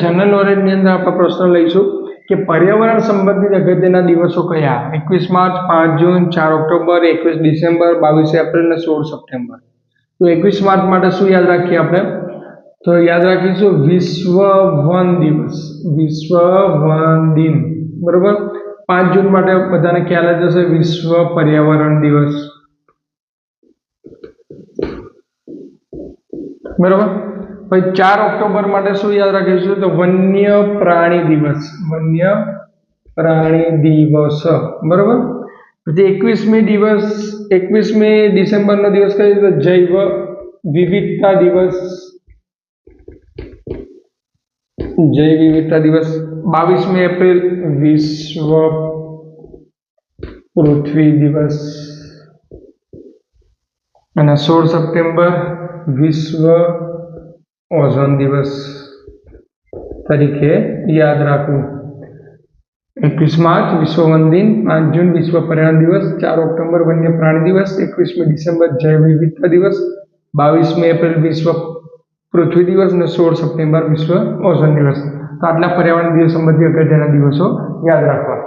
General નોલેજની અંદર આપણે પ્રશ્ન લઈશું કે પર્યાવરણ સંબંધિત અગત્યના દિવસો કયા? 21 માર્ચ, 5 જૂન, 4 ઓક્ટોબર, 21 ડિસેમ્બર, 22 એપ્રિલ અને 16 સપ્ટેમ્બર. તો 21 માર્ચ માટે શું યાદ રાખીએ આપણે? તો યાદ રાખીશું વિશ્વ વન દિવસ, વિશ્વ વન દિન, બરોબર. 5 જૂન માટે બધાને ખ્યાલ જ હશે, વિશ્વ પર્યાવરણ દિવસ, બરોબર. પછી 4 ઓક્ટોબર માટે શું યાદ રાખીશું? તો વન્ય પ્રાણી દિવસ, વન્ય પ્રાણી દિવસ, બરોબર. પછી 21મી ડિસેમ્બરનો દિવસ કયો? તો જૈવ વિવિધતા દિવસ, જૈવ વિવિધતા દિવસ. 22મી એપ્રિલ વિશ્વ પૃથ્વી દિવસ અને 16 સપ્ટેમ્બર વિશ્વ ઓઝોન દિવસ તરીકે યાદ રાખવું. 21 માર્ચ વિશ્વ વન દિન, 5 જૂન વિશ્વ પર્યાવરણ દિવસ, 4 ઓક્ટોબર વન્ય પ્રાણી દિવસ, 21મી ડિસેમ્બર જૈવ વિવિધતા દિવસ, 22મી એપ્રિલ વિશ્વ પૃથ્વી દિવસ અને 16 સપ્ટેમ્બર વિશ્વ ઓઝોન દિવસ. તો આટલા પર્યાવરણ દિવસ સંબંધી અગત્યના દિવસો યાદ રાખવા.